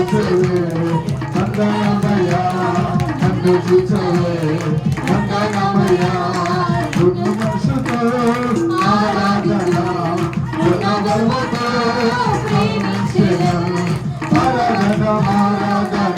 చూచవే వందనమయ నన్ను చూచవే వందనమయ గురు మనసుతో ఆరాధన గుణగర్వతో ఆరాధన ఆరాధన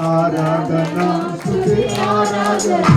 ఆరాధన స్తుతి ఆరాధన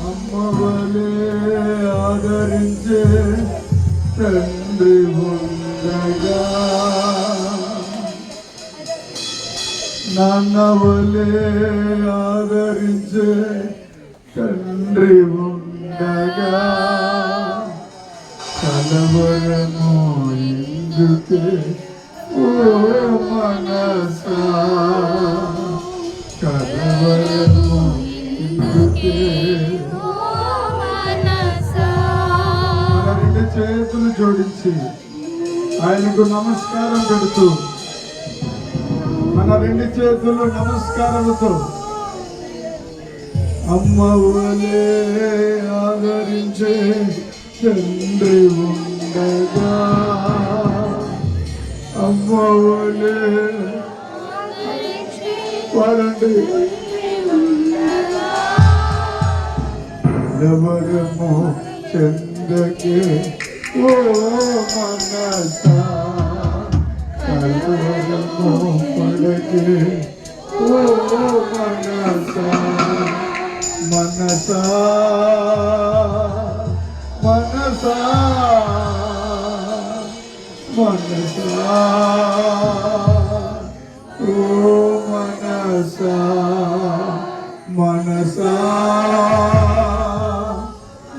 అమ్మవలే ఆదరించే తండ్రి ఉండగా నాన్నవలే ఆదరించే తండ్రి ఉండగా కలవరము ఎందుకే ఓ మనసా కలవరము ఎందుకే రెండు చేతులు జోడించి ఆయనకు నమస్కారం పెడుతూ మన రెండు చేతులు నమస్కారముతో అమ్మ వలే ఆదరించే తండ్రి ఉండగా అమ్మ వలే వాడండి ఎవరము చెందకే ఓ మనసా కలవరము పడకే ఓ మనసా మనసా మనసా మనసా ఓ మనసా మనసా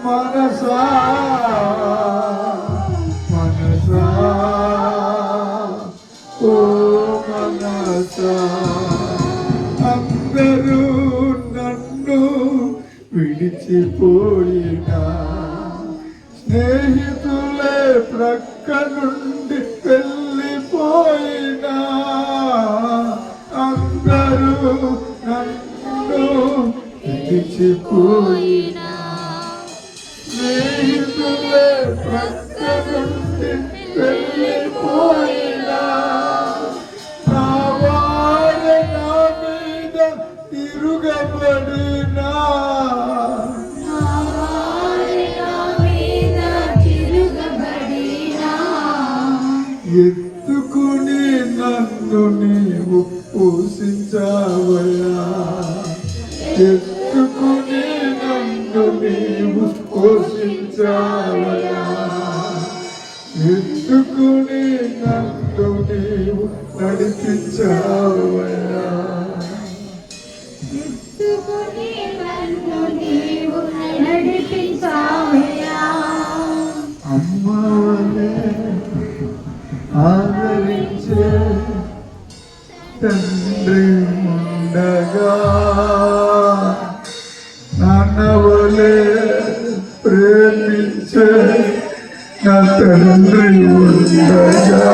మనసా మనసా ఓ మనసా అందరూ నన్ను విడిచిపోయినా స్నేహితులే ప్రక్క నుండి వెళ్ళిపోయినా నన్ను విడిచిపోయినా, స్నేహితులే ప్రక్క నుండి వెళ్ళిపోయినా, నా వారి నా మీద తిరుగబడినా, ఎత్తుకుని నన్ను నీవు పోషించావయ్యా, ఎత్తుకుని నన్ను నీవు పోషించావయ్యా, ఎత్తుకుని నన్ను నీవు నడిపించావయ్యా, ఎత్తుకుని నన్ను నీవు నడిపించావయ్యా. అమ్మవలే ఆదరించే తండ్రి ఉండగా, నాన్నవలే ప్రేమించే నా తండ్రి ఉండగా,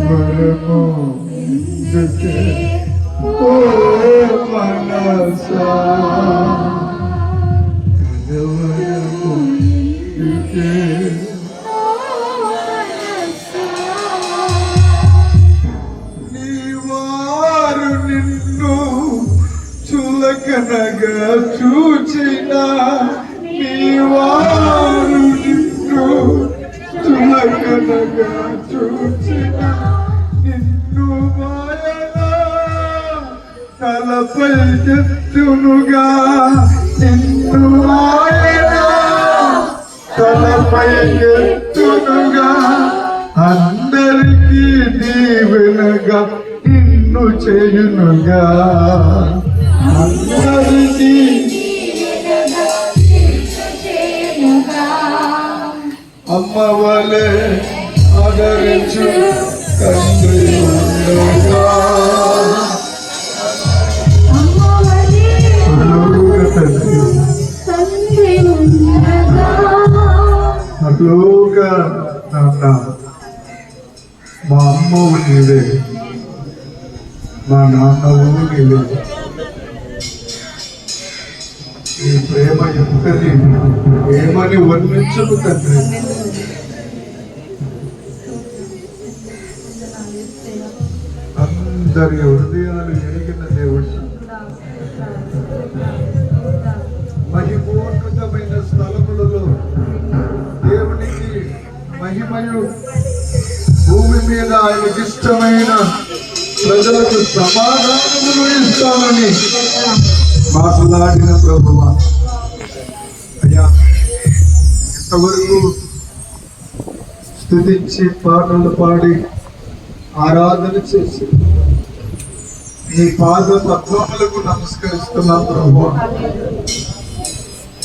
బలము ఎందుకే ఓ మనసా, కలవరము ఎందుకే చులకనగా చూచిన, నీవారు నిన్ను చులకనగా చూచిన, నిన్ను మాయనా తలపై ఎత్తునుగా, నిన్ను మాయనా తలపై ఎత్తునుగా, అందరికీ దీవెనగా నిన్ను చేయునుగా, అందరికీ అమ్మవలే ఆదరించు తండ్రి ఉండగా, అట్లుగా నాన్న మా అమ్మవు నీవే, మా నాన్నవు నీవే, నీ ప్రేమ ఎంతది ఏమని వర్ణించను తండ్రి. అందరి హృదయాలు ఎరిగిన దేవుడు, మహిమోన్నతమైన స్థలములలో దేవునికి మహిమయు, భూమి మీద ఆయనకి ఇష్టమైన ప్రజలకు సమాధానములు ఇస్తామని మాట్లాడిన ప్రభువా, అయ్యా ఇంతవరకు స్తుతించి పాటలు పాడి ఆరాధన చేసి నీ పాద పద్మములకు నమస్కరిస్తున్నా ప్రభువా,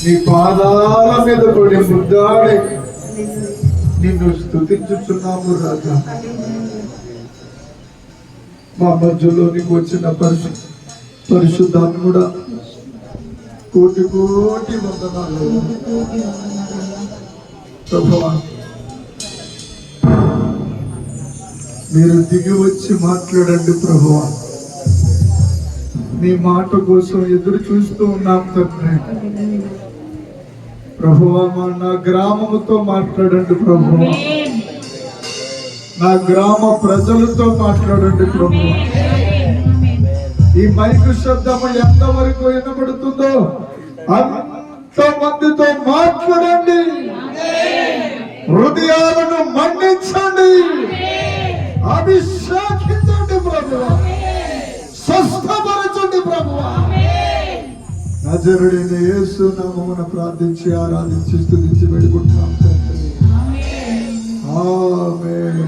నీ పాదాల మీద పడి ముద్దాడి నిన్ను స్తుతించుచున్నాము రాజా. మా మధ్యలోనికి వచ్చిన పరిశుద్ధాత్ముడా కోటి కోటి వందనాలు ప్రభువా. మీరు దిగి వచ్చి మాట్లాడండి ప్రభువా, మీ మాట కోసం ఎదురు చూస్తూ ఉన్నాం తండ్రి. ప్రభువా నా గ్రామముతో మాట్లాడండి ప్రభువా, నా గ్రామ ప్రజలతో మాట్లాడండి ప్రభువా. ఈ మైకు శబ్దము ఎంతవరకు వినబడుతుందో అంత మందితో మాట్లాడండి, హృదయాలను మండించండి, అభిషేకించండి ప్రభువా, స్వస్థపరచండి ప్రభువా. నజరుడైన యేసు నామమున ప్రార్థించి ఆరాధించి స్తుతించి వేడుకుంటున్నాం తండ్రి. ఆమేన్.